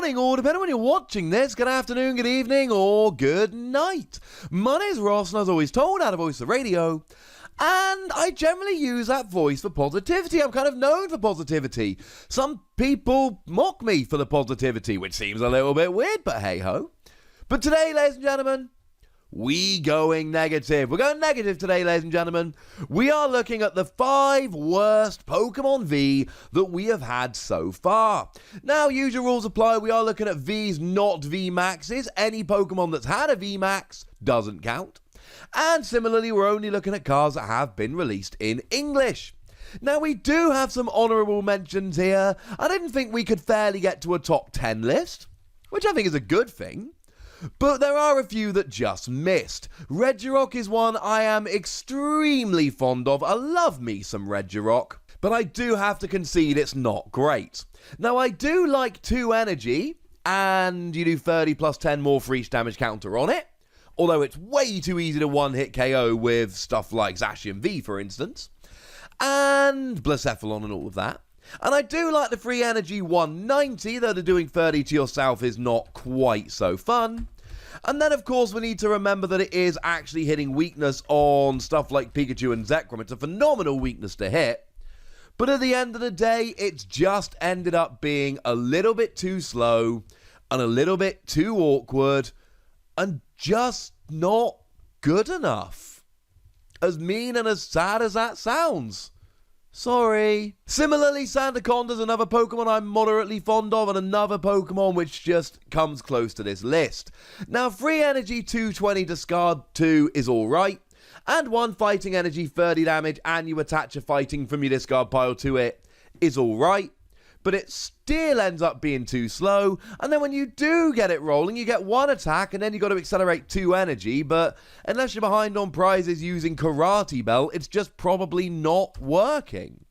morning, or depending on when you're watching this, good afternoon, good evening, or good night. My name's Ross, and as always told, out of Voice of Radio, and I generally use that voice for positivity. I'm kind of known for positivity. Some people mock me for the positivity, which seems a little bit weird, but hey-ho. But today, ladies and gentlemen, we going negative. We're going negative today, ladies and gentlemen. We are looking at the 5 worst Pokemon V that we have had so far. Now, usual rules apply. We are looking at Vs, not VMAXs. Any Pokemon that's had a VMAX doesn't count. And similarly, we're only looking at cards that have been released in English. Now, we do have some honourable mentions here. I didn't think we could fairly get to a top 10 list, which I think is a good thing. But there are a few that just missed. Regirock is one I am extremely fond of. I love me some Regirock. But I do have to concede it's not great. Now, I do like 2 energy, and you do 30 plus 10 more for each damage counter on it. Although it's way too easy to one-hit KO with stuff like Zacian V, for instance. And Blacephalon and all of that. And I do like the free energy 190, though the doing 30 to yourself is not quite so fun. And then, of course, we need to remember that it is actually hitting weakness on stuff like Pikachu and Zekrom. It's a phenomenal weakness to hit. But at the end of the day, it's just ended up being a little bit too slow and a little bit too awkward and just not good enough. As mean and as sad as that sounds. Sorry. Similarly, Sandaconda's another Pokemon I'm moderately fond of, and another Pokemon which just comes close to this list. Now, free energy 220 discard 2 is alright, and 1 fighting energy 30 damage, and you attach a fighting from your discard pile to it is alright, but it still ends up being too slow, and then when you do get it rolling, you get 1 attack, and then you got to accelerate 2 energy, but unless you're behind on prizes using Karate Belt, it's just probably not working.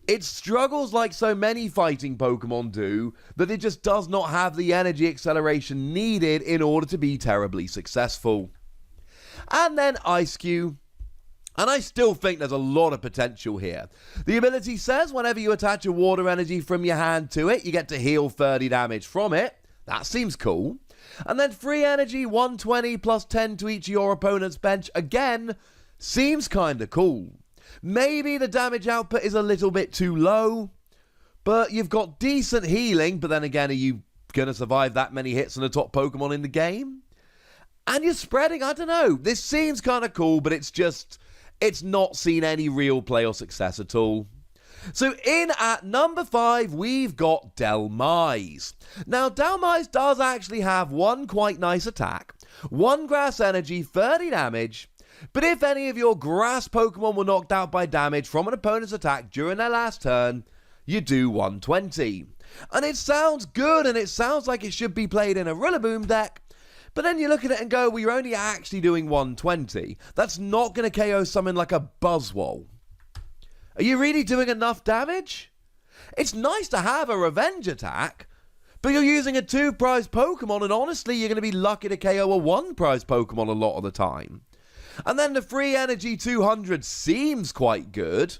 It struggles like so many fighting Pokemon do, that it just does not have the energy acceleration needed in order to be terribly successful. And then Ice-Q. And I still think there's a lot of potential here. The ability says whenever you attach a water energy from your hand to it, you get to heal 30 damage from it. That seems cool. And then free energy 120 plus 10 to each of your opponent's bench. Again, seems kind of cool. Maybe the damage output is a little bit too low, but you've got decent healing. But then again, are you going to survive that many hits on the top Pokemon in the game? And you're spreading, I don't know. This seems kind of cool, but it's not seen any real play or success at all. So in at number 5, we've got Dhelmise. Now, Dhelmise does actually have 1 quite nice attack, 1 grass energy, 30 damage, but if any of your grass Pokemon were knocked out by damage from an opponent's attack during their last turn, you do 120. And it sounds good, and it sounds like it should be played in a Rillaboom deck, but then you look at it and go, well, you're only actually doing 120. That's not going to KO something like a Buzzwole. Are you really doing enough damage? It's nice to have a revenge attack, but you're using a 2-prize Pokemon, and honestly, you're going to be lucky to KO a 1-prize Pokemon a lot of the time. And then the free energy 200 seems quite good,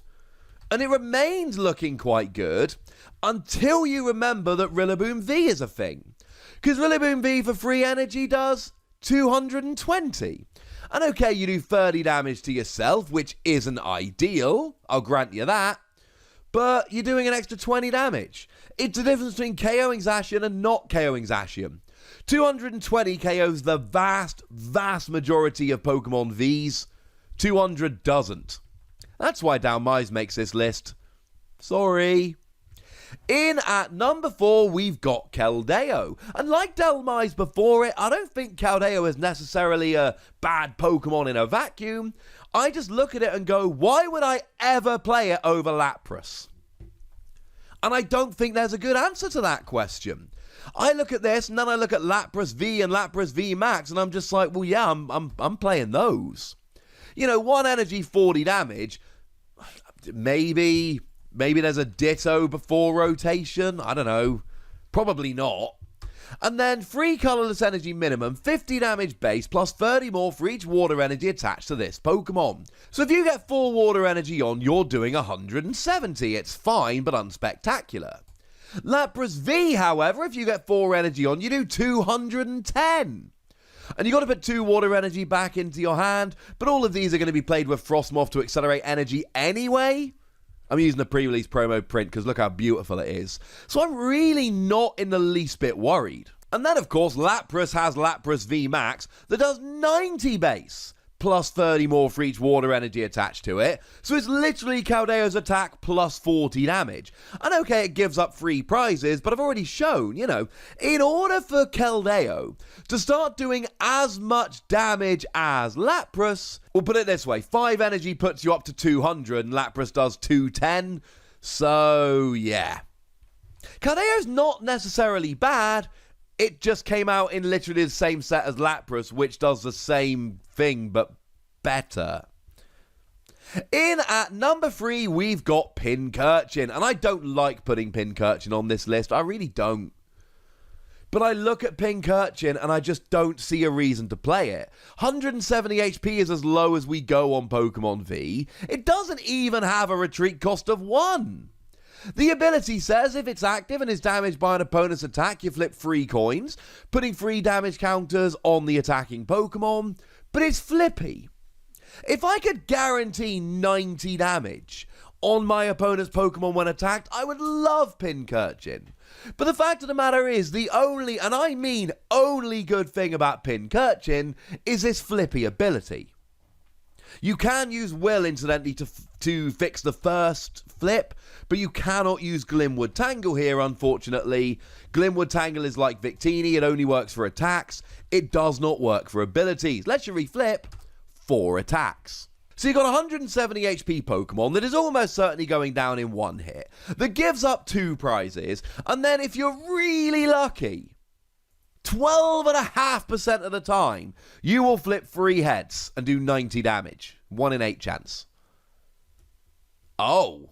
and it remains looking quite good, until you remember that Rillaboom V is a thing. Because Rillaboom V for free energy does 220. And okay, you do 30 damage to yourself, which isn't ideal, I'll grant you that, but you're doing an extra 20 damage. It's the difference between KOing Zacian and not KOing Zacian. 220 KOs the vast majority of Pokemon Vs. 200 doesn't. That's why Dhelmise makes this list. Sorry. In at number 4, we've got Keldeo. And like Dhelmise before it, I don't think Keldeo is necessarily a bad Pokemon in a vacuum. I just look at it and go, why would I ever play it over Lapras? And I don't think there's a good answer to that question. I look at this, and then I look at Lapras V and Lapras V Max, and I'm just like, well, yeah, I'm playing those. You know, 1 energy, 40 damage. Maybe there's a Ditto before rotation. I don't know. Probably not. And then free colorless energy minimum, 50 damage base, plus 30 more for each water energy attached to this Pokemon. So if you get 4 water energy on, you're doing 170. It's fine, but unspectacular. Lapras V, however, if you get 4 energy on, you do 210. And you got to put 2 water energy back into your hand, but all of these are going to be played with Frostmoth to accelerate energy anyway. I'm using the pre-release promo print because look how beautiful it is. So I'm really not in the least bit worried. And then, of course, Lapras has Lapras V Max that does 90 base, plus 30 more for each water energy attached to it. So it's literally Keldeo's attack plus 40 damage. And okay, it gives up free prizes, but I've already shown, in order for Keldeo to start doing as much damage as Lapras, we'll put it this way, 5 energy puts you up to 200 and Lapras does 210. So, yeah. Keldeo's not necessarily bad. It just came out in literally the same set as Lapras, which does the same thing, but better. In at number 3, we've got Pincurchin. And I don't like putting Pincurchin on this list. I really don't. But I look at Pincurchin and I just don't see a reason to play it. 170 HP is as low as we go on Pokemon V. It doesn't even have a retreat cost of 1. The ability says if it's active and is damaged by an opponent's attack, you flip 3 coins, putting 3 damage counters on the attacking Pokemon, but it's flippy. If I could guarantee 90 damage on my opponent's Pokemon when attacked, I would love Pincurchin. But the fact of the matter is, the only, and I mean only good thing about Pincurchin is this flippy ability. You can use Will, incidentally, to fix the first flip, but you cannot use Glimwood Tangle here, unfortunately. Glimwood Tangle is like Victini, it only works for attacks. It does not work for abilities. Lets you reflip 4 attacks. So you've got 170 HP Pokemon that is almost certainly going down in 1 hit, that gives up 2 prizes, and then if you're really lucky, 12.5% of the time, you will flip 3 heads and do 90 damage. 1 in 8 chance. Oh.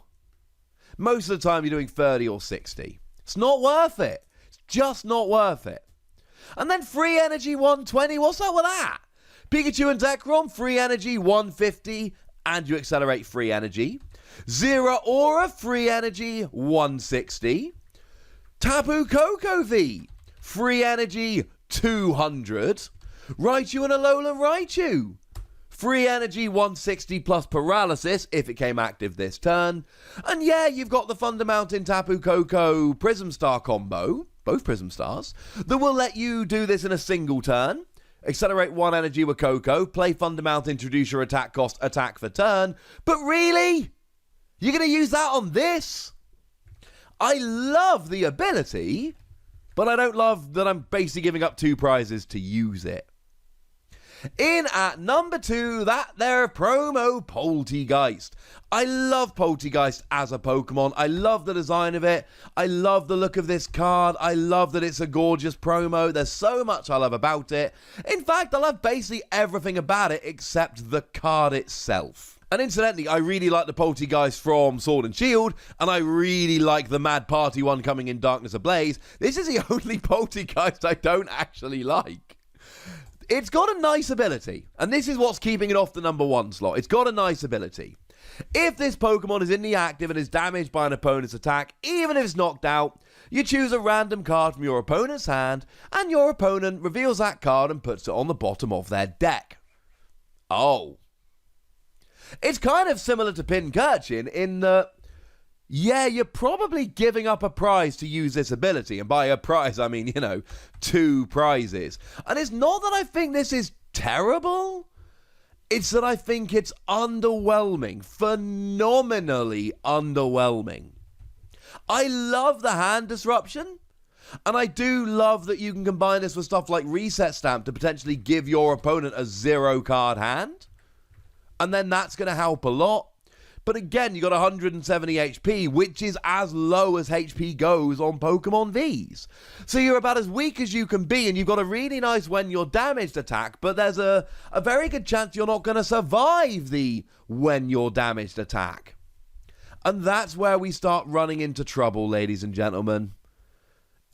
Most of the time you're doing 30 or 60. It's not worth it. It's just not worth it. And then free energy 120. What's up with that? Pikachu and Zekrom, free energy 150. And you accelerate free energy. Zero Aura, free energy 160. Tapu Koko V, free energy 200. Raichu and Alolan Raichu, free energy 160 plus paralysis if it came active this turn. And yeah, you've got the Thunder Mountain Tapu Koko Prism Star combo, both Prism Stars, that will let you do this in a single turn. Accelerate 1 energy with Koko, play Thunder Mountain, introduce your attack cost, attack for turn. But really? You're going to use that on this? I love the ability, but I don't love that I'm basically giving up 2 prizes to use it. In at number 2, that there promo Polteageist. I love Polteageist as a Pokemon. I love the design of it. I love the look of this card. I love that it's a gorgeous promo. There's so much I love about it. In fact, I love basically everything about it except the card itself. And incidentally, I really like the Polteageist from Sword and Shield, and I really like the Mad Party one coming in Darkness Ablaze. This is the only Polteageist I don't actually like. It's got a nice ability, and this is what's keeping it off the number 1 slot. It's got a nice ability. If this Pokemon is in the active and is damaged by an opponent's attack, even if it's knocked out, you choose a random card from your opponent's hand, and your opponent reveals that card and puts it on the bottom of their deck. Oh. It's kind of similar to Pincurchin in that, yeah, you're probably giving up a prize to use this ability. And by a prize, I mean, 2 prizes. And it's not that I think this is terrible. It's that I think it's underwhelming. Phenomenally underwhelming. I love the hand disruption. And I do love that you can combine this with stuff like Reset Stamp to potentially give your opponent a 0-card hand. And then that's going to help a lot. But again, you got 170 HP, which is as low as HP goes on Pokemon Vs. So you're about as weak as you can be, and you've got a really nice when you're damaged attack, but there's a very good chance you're not going to survive the when you're damaged attack. And that's where we start running into trouble, ladies and gentlemen.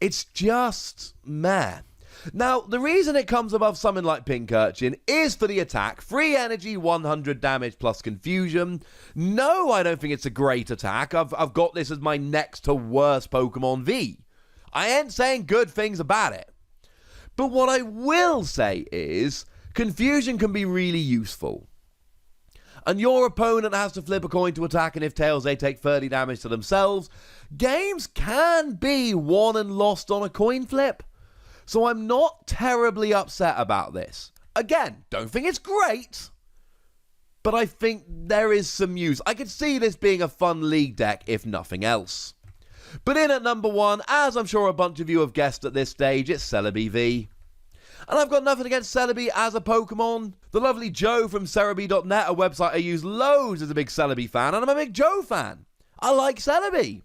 It's just meh. Now, the reason it comes above something like Pincurchin is for the attack. 3 energy, 100 damage plus confusion. No, I don't think it's a great attack. I've got this as my next to worst Pokemon V. I ain't saying good things about it. But what I will say is, confusion can be really useful. And your opponent has to flip a coin to attack, and if tails, they take 30 damage to themselves. Games can be won and lost on a coin flip. So I'm not terribly upset about this. Again, don't think it's great, but I think there is some use. I could see this being a fun league deck, if nothing else. But in at number 1, as I'm sure a bunch of you have guessed at this stage, it's Celebi V. And I've got nothing against Celebi as a Pokemon. The lovely Joe from Celebi.net, a website I use loads, is a big Celebi fan, and I'm a big Joe fan. I like Celebi.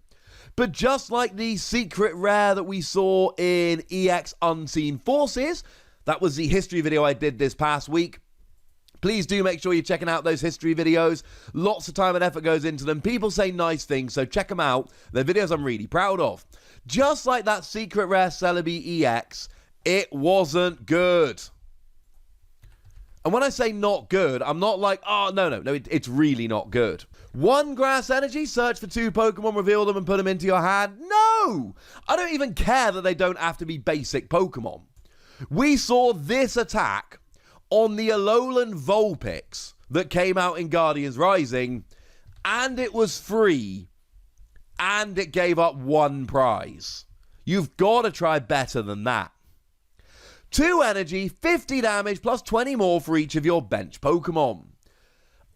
But just like the secret rare that we saw in EX Unseen Forces, that was the history video I did this past week. Please do make sure you're checking out those history videos. Lots of time and effort goes into them. People say nice things, so check them out. They're videos I'm really proud of. Just like that secret rare Celebi EX, it wasn't good. And when I say not good, I'm not like, oh, no, it's really not good. 1 grass energy, search for 2 Pokemon, reveal them and put them into your hand. No! I don't even care that they don't have to be basic Pokemon. We saw this attack on the Alolan Vulpix that came out in Guardians Rising, and it was free, and it gave up 1 prize. You've got to try better than that. 2 energy, 50 damage, plus 20 more for each of your bench Pokemon.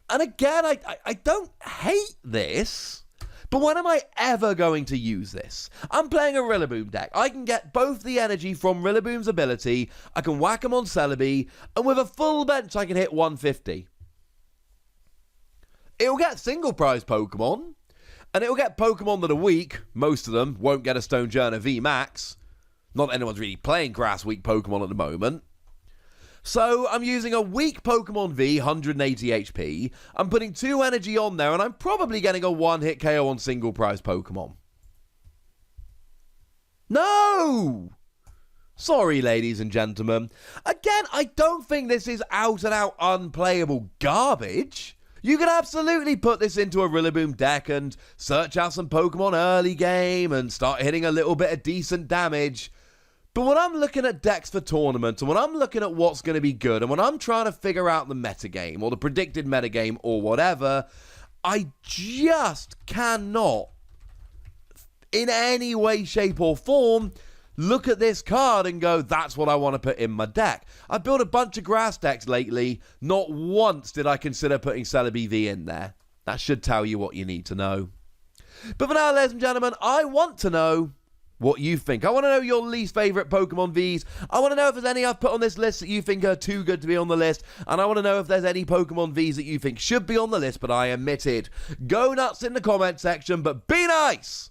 And again, I don't hate this, but when am I ever going to use this? I'm playing a Rillaboom deck. I can get both the energy from Rillaboom's ability, I can whack him on Celebi, and with a full bench I can hit 150. It'll get single prize Pokemon, and it'll get Pokemon that are weak. Most of them won't get a Stonejourner V Max. Not that anyone's really playing Grass Weak Pokemon at the moment. So I'm using a weak Pokemon V, 180 HP. I'm putting 2 energy on there, and I'm probably getting a 1-hit KO on single prize Pokemon. No! Sorry, ladies and gentlemen. Again, I don't think this is out and out unplayable garbage. You could absolutely put this into a Rillaboom deck and search out some Pokemon early game and start hitting a little bit of decent damage. But when I'm looking at decks for tournaments, and when I'm looking at what's going to be good, and when I'm trying to figure out the metagame, or the predicted metagame, or whatever, I just cannot, in any way, shape, or form, look at this card and go, that's what I want to put in my deck. I've built a bunch of grass decks lately. Not once did I consider putting Celebi V in there. That should tell you what you need to know. But for now, ladies and gentlemen, I want to know what you think. I want to know your least favourite Pokemon Vs. I want to know if there's any I've put on this list that you think are too good to be on the list. And I want to know if there's any Pokemon Vs that you think should be on the list, but I omitted. Go nuts in the comment section, but be nice!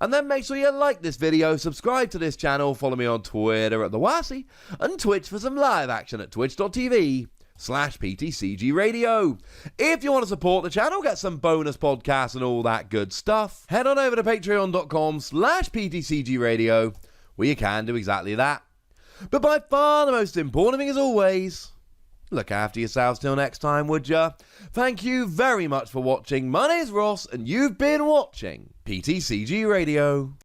And then make sure you like this video, subscribe to this channel, follow me on Twitter at The Wassy, and Twitch for some live action at twitch.tv/PTCGRadio. If you want to support the channel, get some bonus podcasts and all that good stuff, head on over to patreon.com/PTCGRadio, where you can do exactly that. But by far the most important thing, as always, look after yourselves till next time, would ya? Thank you very much for watching. My name's Ross, and you've been watching PTCG Radio.